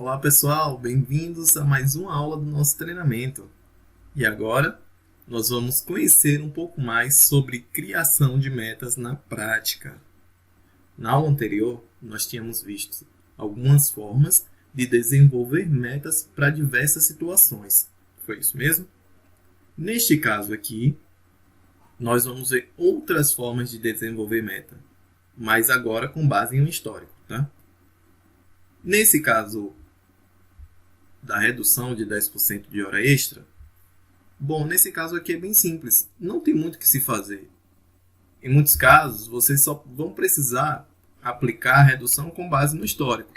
Olá pessoal, bem-vindos a mais uma aula do nosso treinamento. E agora nós vamos conhecer um pouco mais sobre criação de metas na prática. Na aula anterior, nós tínhamos visto algumas formas de desenvolver metas para diversas situações. Foi isso mesmo? Neste caso aqui, nós vamos ver outras formas de desenvolver meta, mas agora com base em um histórico, tá? Nesse caso da redução de 10% de hora extra, bom, nesse caso aqui é bem simples, não tem muito o que se fazer. Em muitos casos, vocês só vão precisar aplicar a redução com base no histórico.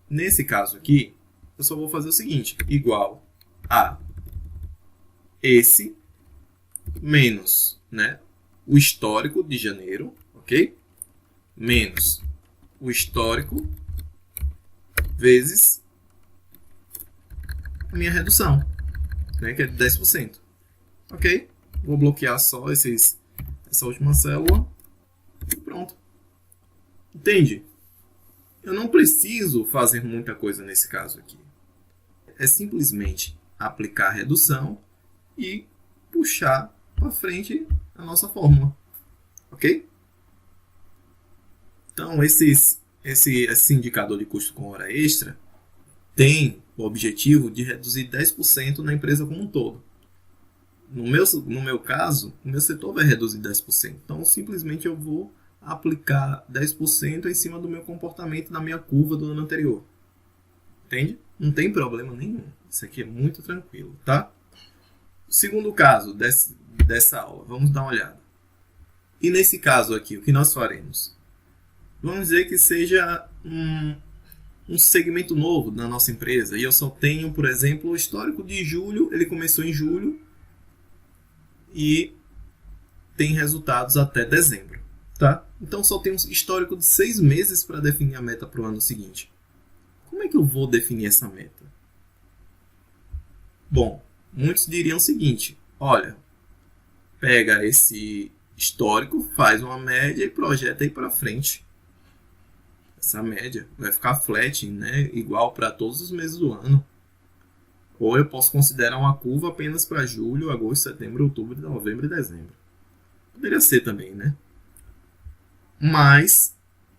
Nesse caso aqui, eu só vou fazer o seguinte, igual a esse menos, o histórico de janeiro, ok? Menos o histórico vezes a minha redução, que é de 10%. Ok? Vou bloquear só essa última célula e pronto. Entende? Eu não preciso fazer muita coisa nesse caso aqui. É simplesmente aplicar a redução e puxar para frente a nossa fórmula. Ok? Então, esse indicador de custo com hora extra tem o objetivo de reduzir 10% na empresa como um todo. No meu caso, o meu setor vai reduzir 10%. Então, simplesmente eu vou aplicar 10% em cima do meu comportamento na minha curva do ano anterior. Entende? Não tem problema nenhum. Isso aqui é muito tranquilo, tá? Segundo caso dessa aula, vamos dar uma olhada. E nesse caso aqui, o que nós faremos? Vamos dizer que seja um segmento novo na nossa empresa e eu só tenho, por exemplo, o histórico de julho, ele começou em julho e tem resultados até dezembro, tá? Então só tem um histórico de 6 meses para definir a meta para o ano seguinte. Como é que eu vou definir essa meta? Bom, muitos diriam o seguinte, olha, pega esse histórico, faz uma média e projeta aí para frente. Essa média vai ficar flat, igual para todos os meses do ano. Ou eu posso considerar uma curva apenas para julho, agosto, setembro, outubro, novembro e dezembro. Poderia ser também, Mas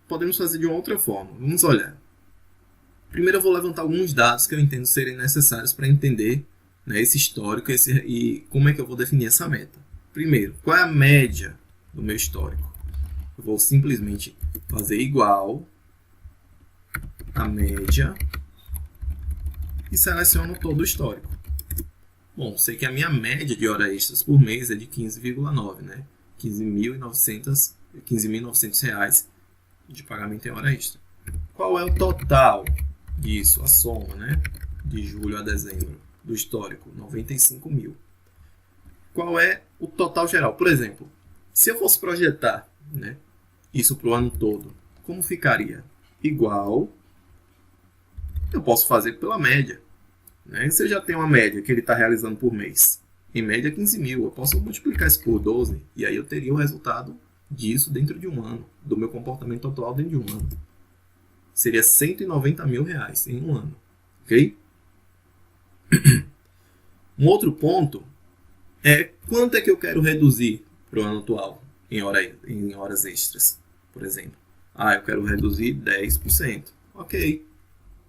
podemos fazer de uma outra forma. Vamos olhar. Primeiro eu vou levantar alguns dados que eu entendo serem necessários para entender esse histórico e como é que eu vou definir essa meta. Primeiro, qual é a média do meu histórico? Eu vou simplesmente fazer igual a média e seleciono todo o histórico. Bom, sei que a minha média de horas extras por mês é de 15,9, R$ 15.900 reais de pagamento em hora extra. Qual é o total disso, a soma, de julho a dezembro do histórico? 95 mil. Qual é o total geral? Por exemplo, se eu fosse projetar isso para o ano todo, como ficaria? Igual, eu posso fazer pela média. Se eu já tenho uma média que ele está realizando por mês, em média 15 mil, eu posso multiplicar isso por 12 e aí eu teria o resultado disso dentro de um ano, do meu comportamento atual dentro de um ano. Seria 190 mil reais em um ano. Ok? Um outro ponto é quanto é que eu quero reduzir para o ano atual em horas extras, por exemplo. Eu quero reduzir 10%. Ok,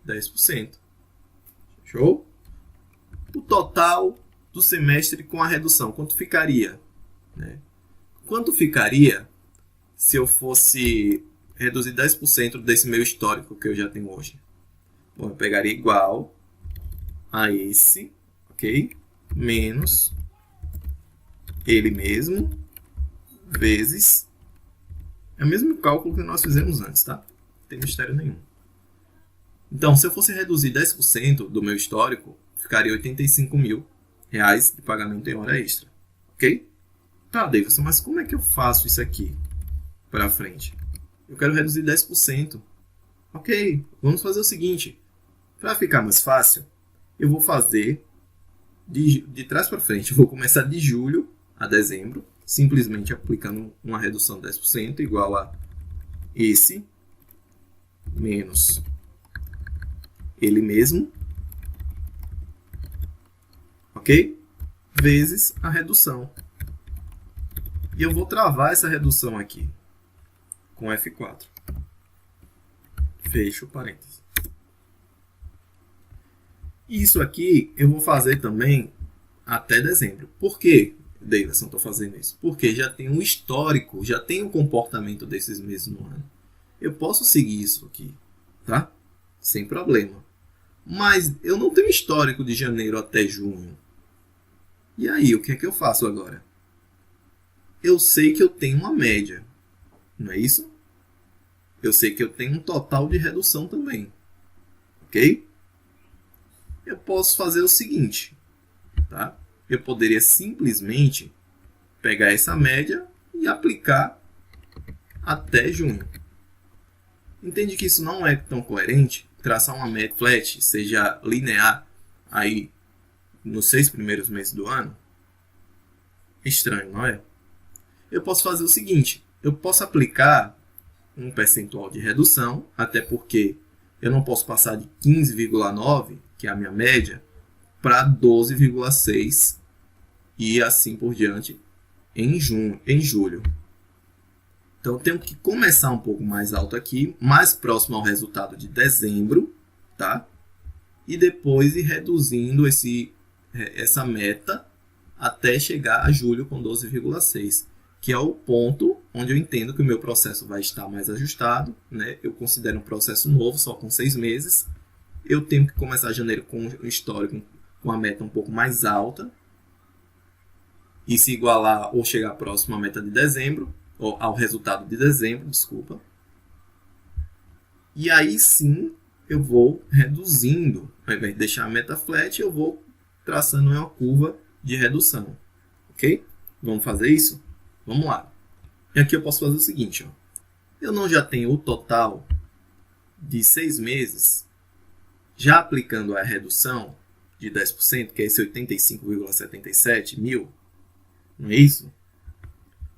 10%. Show? O total do semestre com a redução, quanto ficaria? Quanto ficaria se eu fosse reduzir 10% desse meu histórico que eu já tenho hoje? Bom, eu pegaria igual a esse, ok? Menos ele mesmo, vezes... É o mesmo cálculo que nós fizemos antes, tá? Não tem mistério nenhum. Então, se eu fosse reduzir 10% do meu histórico, ficaria 85 mil reais de pagamento em hora extra. Ok? Tá, Davidson, mas como é que eu faço isso aqui para frente? Eu quero reduzir 10%. Ok, vamos fazer o seguinte. Para ficar mais fácil, eu vou fazer de trás para frente. Eu vou começar de julho a dezembro, simplesmente aplicando uma redução de 10% igual a esse menos ele mesmo, ok? Vezes a redução. E eu vou travar essa redução aqui com F4. Fecho parênteses. Isso aqui eu vou fazer também até dezembro. Por que, Davidson, estou fazendo isso? Porque já tem um histórico, já tem um comportamento desses meses no ano. Eu posso seguir isso aqui, tá? Sem problema. Mas eu não tenho histórico de janeiro até junho. E aí, o que é que eu faço agora? Eu sei que eu tenho uma média, não é isso? Eu sei que eu tenho um total de redução também, ok? Eu posso fazer o seguinte, tá? Eu poderia simplesmente pegar essa média e aplicar até junho. Entende que isso não é tão coerente? Traçar uma média flat, seja linear, aí nos 6 primeiros meses do ano? Estranho, não é? Eu posso fazer o seguinte, eu posso aplicar um percentual de redução, até porque eu não posso passar de 15,9, que é a minha média, para 12,6 e assim por diante em julho. Então eu tenho que começar um pouco mais alto aqui, mais próximo ao resultado de dezembro, tá? E depois ir reduzindo essa meta até chegar a julho com 12,6, que é o ponto onde eu entendo que o meu processo vai estar mais ajustado, né? Eu considero um processo novo, só com 6 meses. Eu tenho que começar janeiro com um histórico, com a meta um pouco mais alta, e se igualar ou chegar próximo à meta de dezembro, ou ao resultado de dezembro, desculpa. E aí sim eu vou reduzindo, ao invés de deixar a meta flat, eu vou traçando uma curva de redução, ok? Vamos fazer isso? Vamos lá. E aqui eu posso fazer o seguinte, ó. Eu não já tenho o total de 6 meses, já aplicando a redução de 10%, que é esse 85,77 mil, não é isso?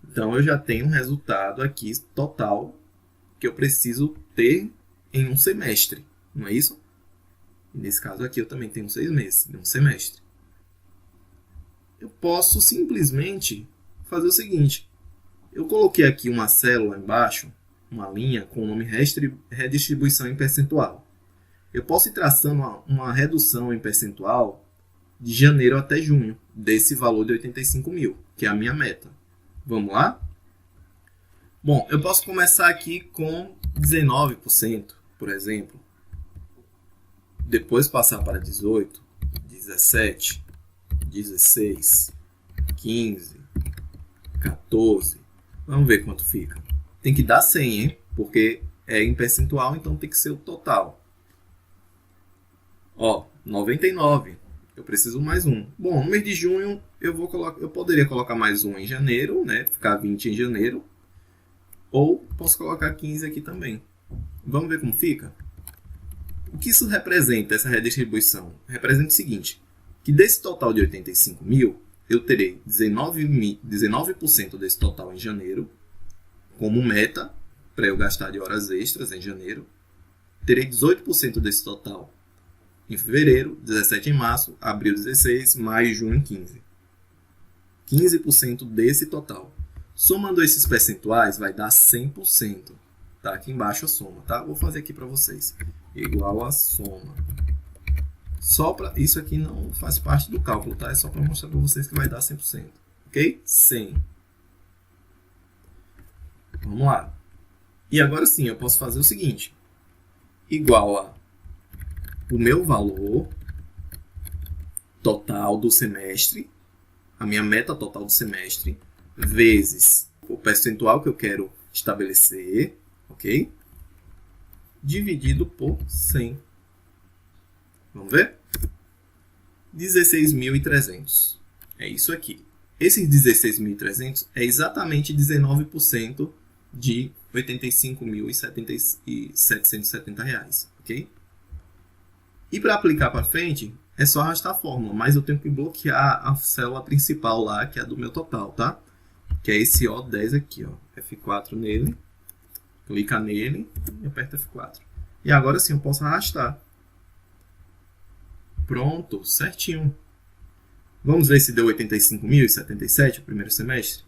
Então eu já tenho um resultado aqui total que eu preciso ter em um semestre, não é isso? E nesse caso aqui eu também tenho 6 meses, um semestre. Eu posso simplesmente fazer o seguinte, eu coloquei aqui uma célula embaixo, uma linha com o nome redistribuição em percentual. Eu posso ir traçando uma redução em percentual de janeiro até junho, desse valor de 85 mil, que é a minha meta. Vamos lá? Bom, eu posso começar aqui com 19%, por exemplo. Depois passar para 18, 17, 16, 15, 14. Vamos ver quanto fica. Tem que dar 100, hein? Porque é em percentual, então tem que ser o total. Ó, 99. Eu preciso mais um. Bom, no mês de junho eu poderia colocar mais um em janeiro, né? Ficar 20 em janeiro. Ou posso colocar 15 aqui também. Vamos ver como fica? O que isso representa, essa redistribuição? Representa o seguinte, que desse total de 85 mil, eu terei 19% desse total em janeiro, como meta, para eu gastar de horas extras em janeiro. Terei 18% desse total em fevereiro, 17% em março, abril 16%, maio e junho 15%. 15% desse total. Somando esses percentuais, vai dar 100%. Tá aqui embaixo a soma, tá? Vou fazer aqui para vocês. Igual a soma. Só para isso aqui não faz parte do cálculo, tá? É só para mostrar para vocês que vai dar 100%. Ok? 100. Vamos lá. E agora sim, eu posso fazer o seguinte. Igual a o meu valor total do semestre, a minha meta total do semestre, vezes o percentual que eu quero estabelecer, ok? Dividido por 100. Vamos ver? 16.300. É isso aqui. Esses 16.300 é exatamente 19% de R$ 85.770, ok? E para aplicar para frente, é só arrastar a fórmula, mas eu tenho que bloquear a célula principal lá, que é a do meu total, tá? Que é esse O10 aqui, ó. F4 nele, clica nele e aperta F4. E agora sim eu posso arrastar. Pronto, certinho. Vamos ver se deu 85.077 o primeiro semestre?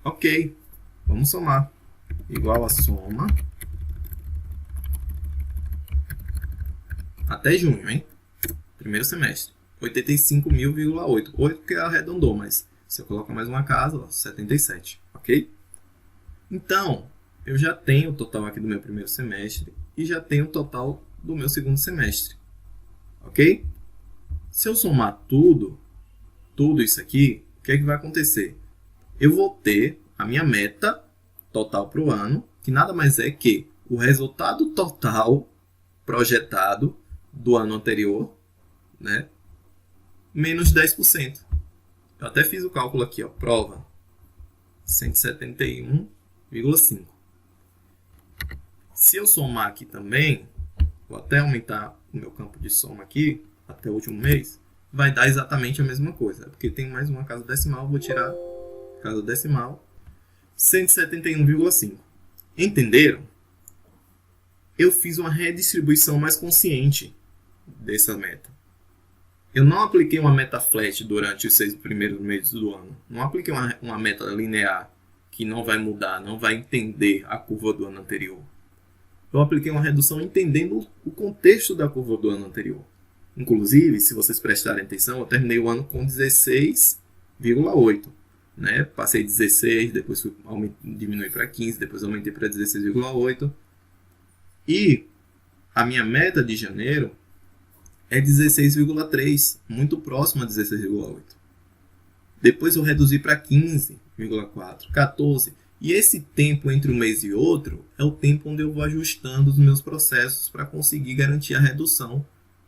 Ok, vamos somar. Igual a soma até junho, hein? Primeiro semestre. 85.000,8. 8 porque arredondou, mas se eu colocar mais uma casa, ó, 77, ok? Então, eu já tenho o total aqui do meu primeiro semestre e já tenho o total do meu segundo semestre, ok? Se eu somar tudo isso aqui, o que é que vai acontecer? Eu vou ter a minha meta total para o ano, que nada mais é que o resultado total projetado do ano anterior, né? Menos 10%. Eu até fiz o cálculo aqui, ó, prova 171,5. Se eu somar aqui também, vou até aumentar o meu campo de soma aqui, até o último mês, vai dar exatamente a mesma coisa. Porque tem mais uma casa decimal, vou tirar casa decimal, 171,5. Entenderam? Eu fiz uma redistribuição mais consciente dessa meta. Eu não apliquei uma meta flat durante os 6 primeiros meses do ano. Não apliquei uma meta linear que não vai mudar, não vai entender a curva do ano anterior. Eu apliquei uma redução entendendo o contexto da curva do ano anterior. Inclusive, se vocês prestarem atenção, eu terminei o ano com 16,8. Né? Passei 16, depois diminui para 15, depois aumentei para 16,8. E a minha meta de janeiro é 16,3, muito próximo a 16,8. Depois eu reduzi para 15,4, 14. E esse tempo entre um mês e outro é o tempo onde eu vou ajustando os meus processos para conseguir garantir a redução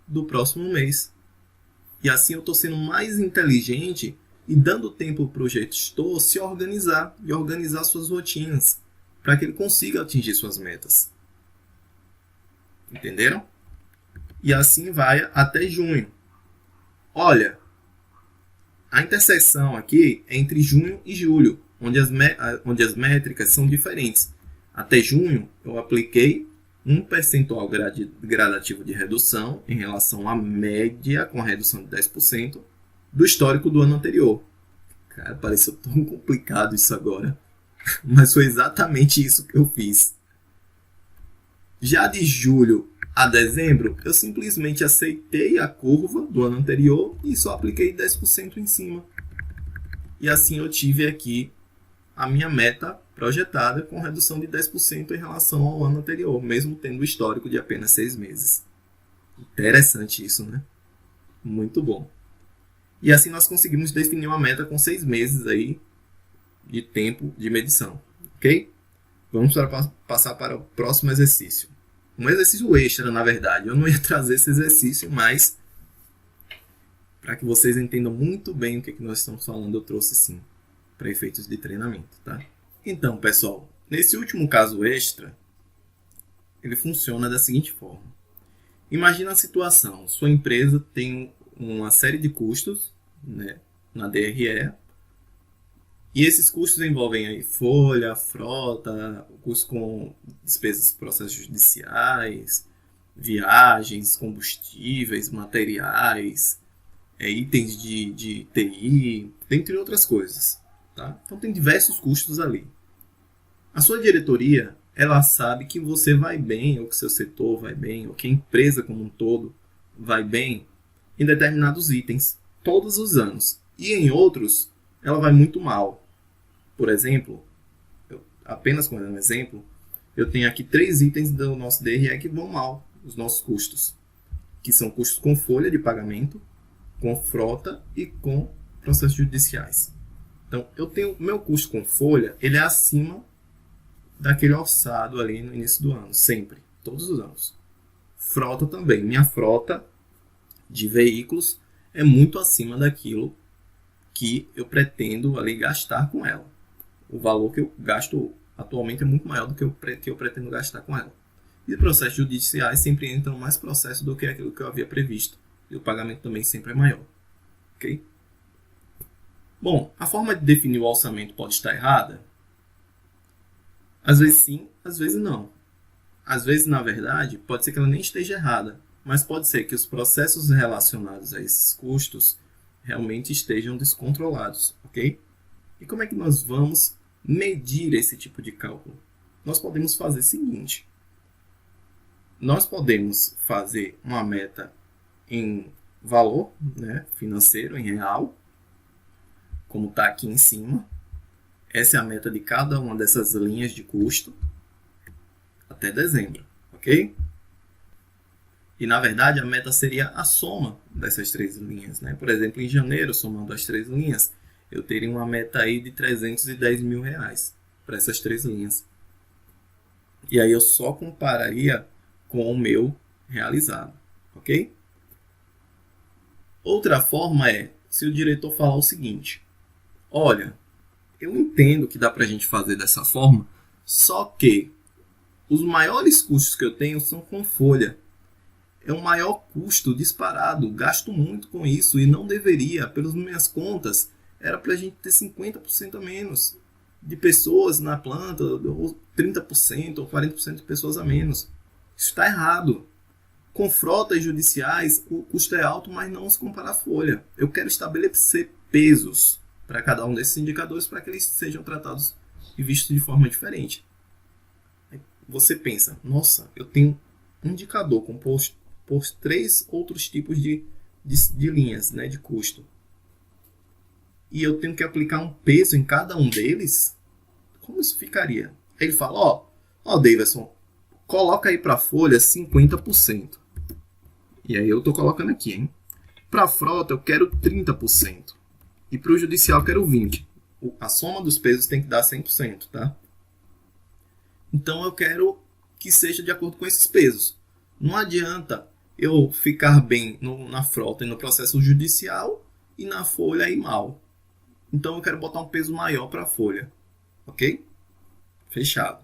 do próximo mês. E assim eu estou sendo mais inteligente e dando tempo para o gestor se organizar e organizar suas rotinas para que ele consiga atingir suas metas. Entenderam? E assim vai até junho. Olha, a interseção aqui é entre junho e julho, onde as métricas são diferentes. Até junho, eu apliquei um percentual gradativo de redução em relação à média, com a redução de 10%, do histórico do ano anterior. Cara, pareceu tão complicado isso agora, mas foi exatamente isso que eu fiz. Já de julho a dezembro, eu simplesmente aceitei a curva do ano anterior e só apliquei 10% em cima. E assim eu tive aqui a minha meta projetada com redução de 10% em relação ao ano anterior, mesmo tendo o histórico de apenas 6 meses. Interessante isso, né? Muito bom. E assim nós conseguimos definir uma meta com 6 meses aí de tempo de medição, ok? Vamos passar para o próximo exercício. Um exercício extra, na verdade. Eu não ia trazer esse exercício, mas para que vocês entendam muito bem o que nós estamos falando, eu trouxe sim, para efeitos de treinamento, tá? Então, pessoal, nesse último caso extra, ele funciona da seguinte forma. Imagina a situação, sua empresa tem uma série de custos, né, na DRE, e esses custos envolvem aí folha, frota, custo com despesas de processos judiciais, viagens, combustíveis, materiais, itens de TI, dentre outras coisas. Tá? Então tem diversos custos ali. A sua diretoria, ela sabe que você vai bem, ou que seu setor vai bem, ou que a empresa como um todo vai bem em determinados itens, todos os anos. E em outros, ela vai muito mal. Por exemplo, apenas como um exemplo, eu tenho aqui 3 itens do nosso DRE que vão mal, os nossos custos, que são custos com folha de pagamento, com frota e com processos judiciais. Então, eu tenho meu custo com folha, ele é acima daquele orçado ali no início do ano, sempre, todos os anos. Frota também. Minha frota de veículos é muito acima daquilo que eu pretendo ali gastar com ela. O valor que eu gasto atualmente é muito maior do que eu pretendo gastar com ela. E processos judiciais sempre entram mais processos do que aquilo que eu havia previsto. E o pagamento também sempre é maior. Ok? Bom, a forma de definir o orçamento pode estar errada? Às vezes sim, às vezes não. às vezes, na verdade, pode ser que ela nem esteja errada, mas pode ser que os processos relacionados a esses custos realmente estejam descontrolados, ok? E como é que nós vamos medir esse tipo de cálculo? Nós podemos fazer o seguinte. Nós podemos fazer uma meta em valor, né, financeiro, em real, como está aqui em cima. Essa é a meta de cada uma dessas linhas de custo até dezembro, ok? E, na verdade, a meta seria a soma dessas três linhas, né? Por exemplo, em janeiro, somando as três linhas, eu teria uma meta aí de R$310 mil para essas três linhas. E aí eu só compararia com o meu realizado, ok? Outra forma é, se o diretor falar o seguinte, olha, eu entendo que dá para a gente fazer dessa forma, só que os maiores custos que eu tenho são com folha. É um maior custo disparado, gasto muito com isso e não deveria, pelas minhas contas, era para a gente ter 50% a menos de pessoas na planta, ou 30% ou 40% de pessoas a menos. Isso está errado. Com frotas judiciais, o custo é alto, mas não se compara à folha. Eu quero estabelecer pesos para cada um desses indicadores para que eles sejam tratados e vistos de forma diferente. Você pensa, nossa, eu tenho um indicador composto por 3 outros tipos de linhas, né, de custo. E eu tenho que aplicar um peso em cada um deles? Como isso ficaria? Aí ele fala, Davidson, coloca aí para a folha 50%. E aí eu estou colocando aqui, hein? Para a frota eu quero 30%. E para o judicial eu quero 20%. A soma dos pesos tem que dar 100%, tá? Então eu quero que seja de acordo com esses pesos. Não adianta eu ficar bem na frota e no processo judicial e na folha ir mal. Então eu quero botar um peso maior para a folha. Ok? Fechado.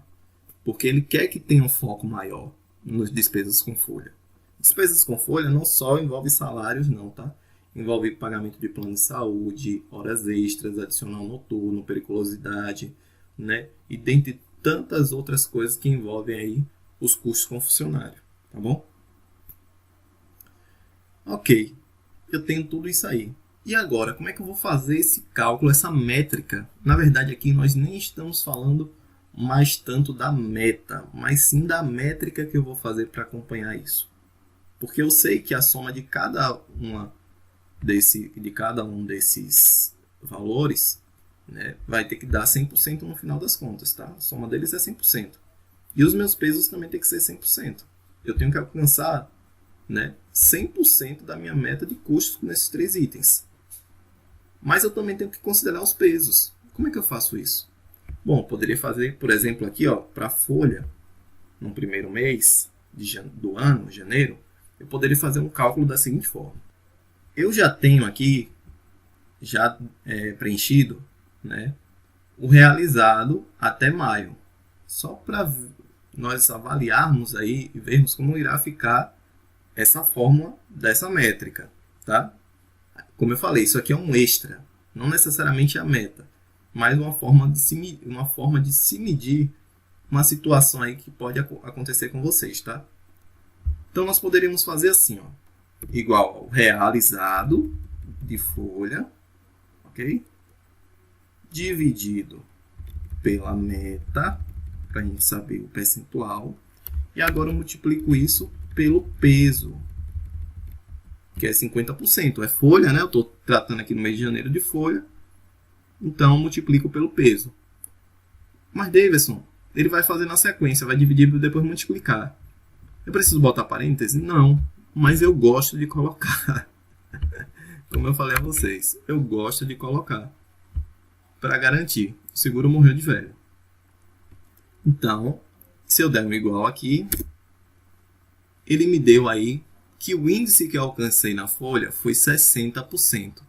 Porque ele quer que tenha um foco maior nas despesas com folha. Despesas com folha não só envolve salários, não, tá? Envolve pagamento de plano de saúde, horas extras, adicional noturno, periculosidade, né? E dentre tantas outras coisas que envolvem aí os custos com funcionário, tá bom? Ok, eu tenho tudo isso aí. E agora, como é que eu vou fazer esse cálculo, essa métrica? Na verdade, aqui nós nem estamos falando mais tanto da meta, mas sim da métrica que eu vou fazer para acompanhar isso. Porque eu sei que a soma de cada um desses valores, né, vai ter que dar 100% no final das contas, tá? A soma deles é 100%. E os meus pesos também tem que ser 100%. Eu tenho que alcançar, né, 100% da minha meta de custos nesses 3 itens. Mas eu também tenho que considerar os pesos. Como é que eu faço isso? Bom, eu poderia fazer, por exemplo, aqui, para a folha, no primeiro mês do ano, janeiro, eu poderia fazer um cálculo da seguinte forma. Eu já tenho aqui, preenchido, né, o realizado até maio. Só para nós avaliarmos aí e vermos como irá ficar essa fórmula dessa métrica, tá? Como eu falei, isso aqui é um extra, não necessariamente a meta, mas uma forma de se medir uma situação aí que pode acontecer com vocês, tá? Então nós poderíamos fazer assim, igual ao realizado de folha, ok? Dividido pela meta, para a gente saber o percentual, e agora eu multiplico isso pelo peso, que é 50%. É folha, né? Eu estou tratando aqui no mês de janeiro de folha, então eu multiplico pelo peso. Mas, Davidson, ele vai fazer na sequência, vai dividir e depois multiplicar. Eu preciso botar parêntese? Não, mas eu gosto de colocar. Como eu falei a vocês, eu gosto de colocar para garantir. O seguro morreu de velho. Então, se eu der um igual aqui, ele me deu aí que o índice que eu alcancei na folha foi 60%.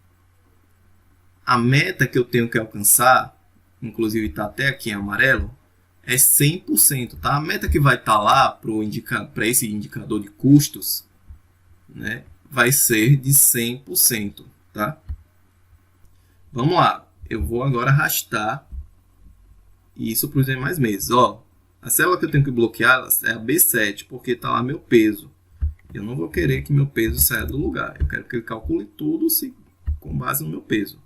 A meta que eu tenho que alcançar, inclusive está até aqui em amarelo, é 100%. Tá? A meta que vai estar lá para esse indicador de custos, né, vai ser de 100%. Tá? Vamos lá. Eu vou agora arrastar isso para os demais meses. A célula que eu tenho que bloquear é a B7, porque está lá meu peso. Eu não vou querer que meu peso saia do lugar. Eu quero que ele calcule tudo com base no meu peso.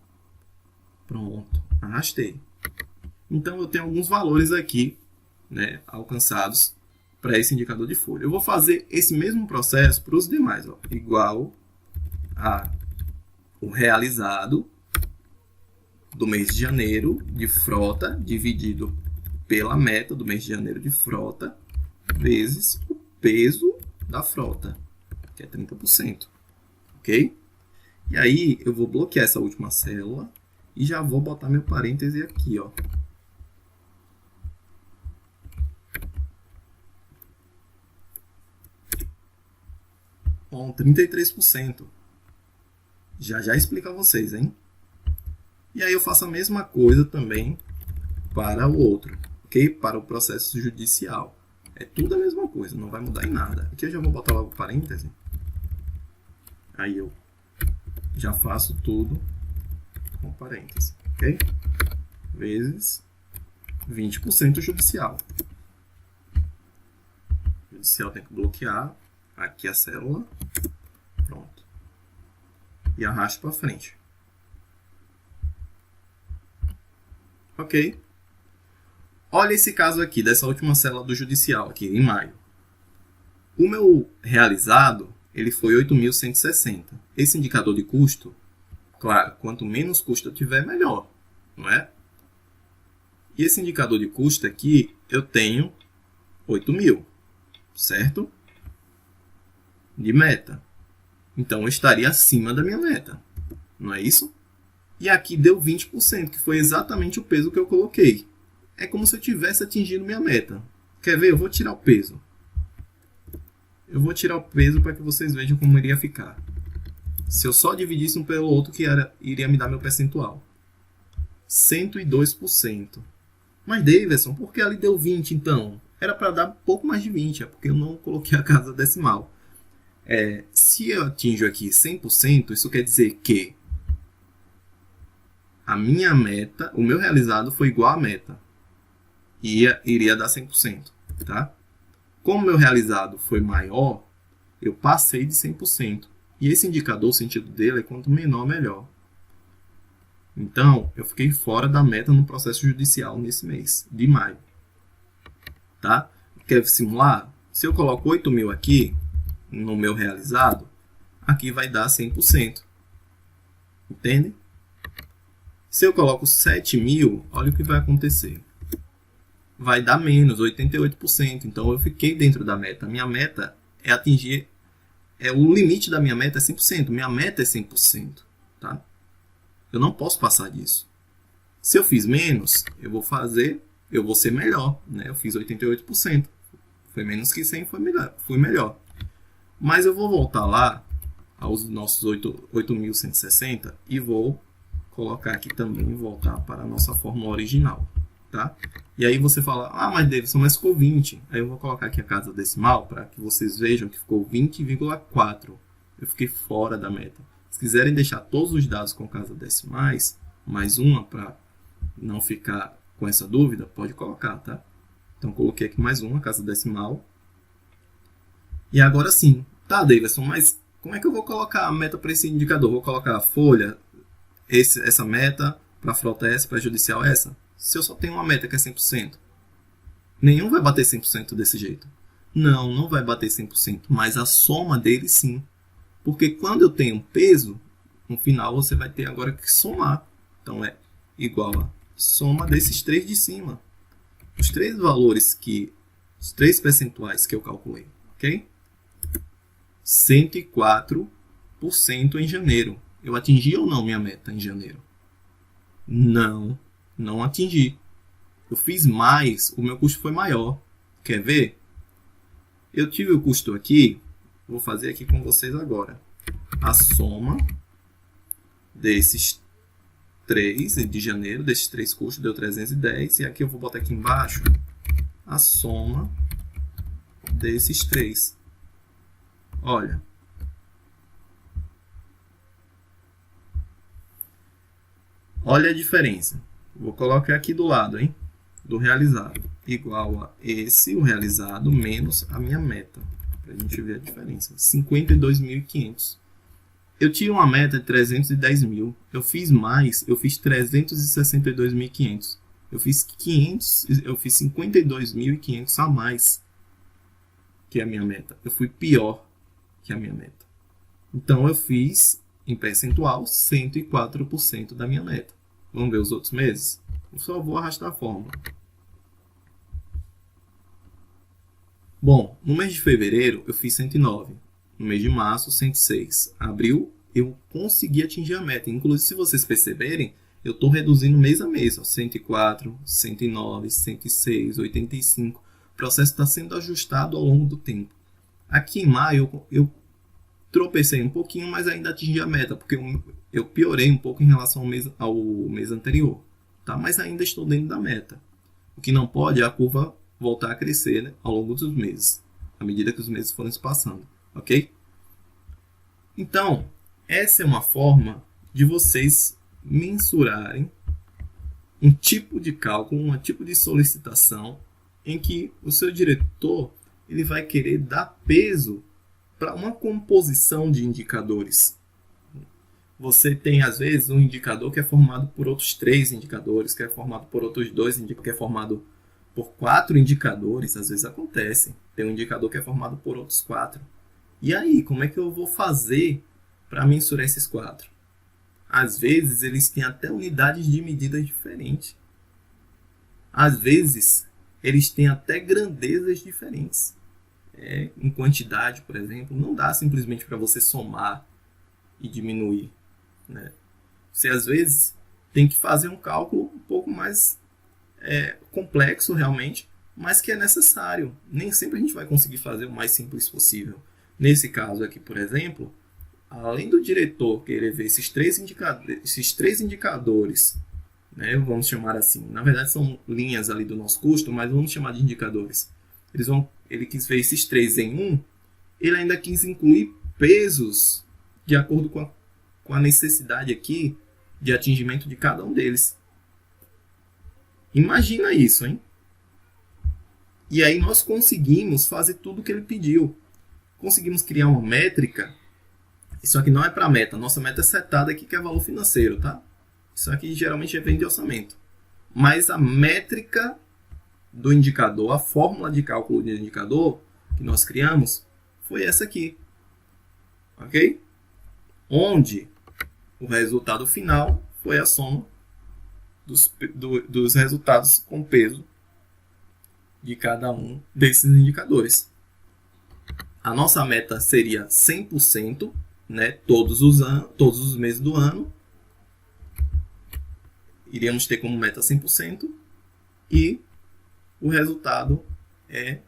Pronto, arrastei. Então, eu tenho alguns valores aqui, né, alcançados para esse indicador de folha. Eu vou fazer esse mesmo processo para os demais. Ó, igual a o realizado do mês de janeiro de frota dividido pela meta do mês de janeiro de frota vezes o peso da frota, que é 30%. Ok? E aí eu vou bloquear essa última célula e já vou botar meu parêntese aqui, ó. Bom, 33%. Já explico a vocês, hein? E aí eu faço a mesma coisa também para o outro, ok? Para o processo judicial. É tudo a mesma coisa, não vai mudar em nada. Aqui eu já vou botar logo parêntese. Aí eu já faço tudo com parêntese, ok? Vezes 20% judicial. Judicial tem que bloquear aqui a célula. Pronto. E arrasto para frente. Ok. Olha esse caso aqui, dessa última célula do judicial, aqui em maio. O meu realizado, ele foi 8.160. Esse indicador de custo, claro, quanto menos custo eu tiver, melhor, não é? E esse indicador de custo aqui, eu tenho 8.000, certo? De meta. Então, eu estaria acima da minha meta, não é isso? E aqui deu 20%, que foi exatamente o peso que eu coloquei. É como se eu tivesse atingido minha meta. Quer ver? Eu vou tirar o peso. Eu vou tirar o peso para que vocês vejam como iria ficar. Se eu só dividisse um pelo outro, que iria me dar meu percentual. 102%. Mas, Davidson, por que ali deu 20% então? Era para dar pouco mais de 20%, é porque eu não coloquei a casa decimal. Se eu atinjo aqui 100%, isso quer dizer que a minha meta, o meu realizado foi igual à meta. Iria dar 100%. Tá? Como o meu realizado foi maior, eu passei de 100%. E esse indicador, o sentido dele é quanto menor, melhor. Então, eu fiquei fora da meta no processo judicial nesse mês, de maio. Tá? Quer simular? Se eu coloco 8.000 aqui, no meu realizado, aqui vai dar 100%. Entende? Se eu coloco 7.000, olha o que vai acontecer. Vai dar menos, 88%. Então, eu fiquei dentro da meta. Minha meta é atingir... o limite da minha meta é 100%. Minha meta é 100%. Tá? Eu não posso passar disso. Se eu fiz menos, eu vou ser melhor. Né? Eu fiz 88%. Foi menos que 100, fui melhor. Mas eu vou voltar lá aos nossos 8.160 e vou colocar aqui também, voltar para a nossa fórmula original. Tá? E aí você fala, mas Davidson, mas ficou 20. Aí eu vou colocar aqui a casa decimal para que vocês vejam que ficou 20,4. Eu fiquei fora da meta. Se quiserem deixar todos os dados com casa decimais, mais uma para não ficar com essa dúvida, pode colocar, tá? Então coloquei aqui mais uma casa decimal. E agora sim, tá, Davidson, mas como é que eu vou colocar a meta para esse indicador? Vou colocar a folha, essa meta, para a frota essa, para a judicial essa? Se eu só tenho uma meta que é 100%, nenhum vai bater 100% desse jeito. Não vai bater 100%, mas a soma deles sim. Porque quando eu tenho um peso, no final você vai ter agora que somar. Então é igual a soma desses três de cima. Os três valores os três percentuais que eu calculei, ok? 104% em janeiro. Eu atingi ou não minha meta em janeiro? Não atingi. Eu fiz mais, o meu custo foi maior. Quer ver? Eu tive o custo aqui, vou fazer aqui com vocês agora. A soma desses 3 de janeiro, desses 3 custos, deu 310. E aqui eu vou botar aqui embaixo a soma desses 3. Olha. Olha a diferença. Vou colocar aqui do lado, hein? do realizado igual a esse, o realizado, menos a minha meta. Para a gente ver a diferença. 52.500. Eu tinha uma meta de 310 mil. Eu fiz mais, eu fiz 362.500. Eu fiz 52.500 a mais que a minha meta. Eu fui pior que a minha meta. Então eu fiz, em percentual, 104% da minha meta. Vamos ver os outros meses? Eu só vou arrastar a fórmula. Bom, no mês de fevereiro eu fiz 109. No mês de março, 106. Abril, eu consegui atingir a meta. Inclusive, se vocês perceberem, eu estou reduzindo mês a mês. Ó, 104, 109, 106, 85. O processo está sendo ajustado ao longo do tempo. Aqui em maio, eu tropecei um pouquinho, mas ainda atingi a meta, porque eu piorei um pouco em relação ao mês anterior. Tá? Mas ainda estou dentro da meta. O que não pode é a curva voltar a crescer, né, ao longo dos meses, à medida que os meses forem se passando. Ok? Então, essa é uma forma de vocês mensurarem um tipo de cálculo, um tipo de solicitação em que o seu diretor ele vai querer dar peso para uma composição de indicadores. Você tem, às vezes, um indicador que é formado por outros 3 indicadores, que é formado por outros 2 indicadores, que é formado por 4 indicadores. Às vezes acontece. Tem um indicador que é formado por outros 4. E aí, como é que eu vou fazer para mensurar esses 4? Às vezes, eles têm até unidades de medida diferentes. Às vezes, eles têm até grandezas diferentes. Em quantidade, por exemplo, não dá simplesmente para você somar e diminuir. Né? Você, às vezes, tem que fazer um cálculo um pouco mais complexo, realmente, mas que é necessário. Nem sempre a gente vai conseguir fazer o mais simples possível. Nesse caso aqui, por exemplo, além do diretor querer ver esses três indicadores, né, vamos chamar assim, na verdade são linhas ali do nosso custo, mas vamos chamar de indicadores. Ele quis ver esses 3 em um, ele ainda quis incluir pesos de acordo com a necessidade aqui de atingimento de cada um deles. Imagina isso, hein? E aí nós conseguimos fazer tudo o que ele pediu. Conseguimos criar uma métrica. Isso aqui não é para meta. Nossa meta é setada aqui, que é valor financeiro, tá? Isso aqui geralmente vem de orçamento. Mas a métrica do indicador, a fórmula de cálculo do indicador que nós criamos, foi essa aqui. Ok? Onde o resultado final foi a soma dos resultados com peso de cada um desses indicadores. A nossa meta seria 100%, né, todos os meses do ano. Iríamos ter como meta 100%. E o resultado é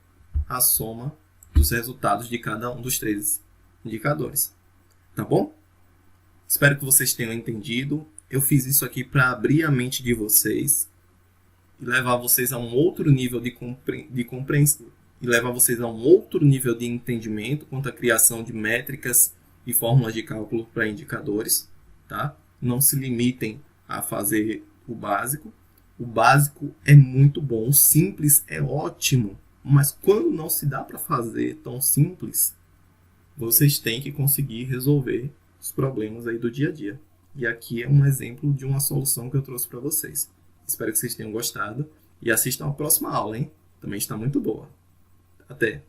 a soma dos resultados de cada um dos 3 indicadores. Tá bom? Espero que vocês tenham entendido. Eu fiz isso aqui para abrir a mente de vocês e levar vocês a um outro nível de compreensão e levar vocês a um outro nível de entendimento quanto à criação de métricas e fórmulas de cálculo para indicadores, tá? Não se limitem a fazer o básico. O básico é muito bom, o simples é ótimo, mas quando não se dá para fazer tão simples, vocês têm que conseguir resolver os problemas aí do dia a dia. E aqui é um exemplo de uma solução que eu trouxe para vocês. Espero que vocês tenham gostado e assistam a próxima aula, hein? Também está muito boa. Até!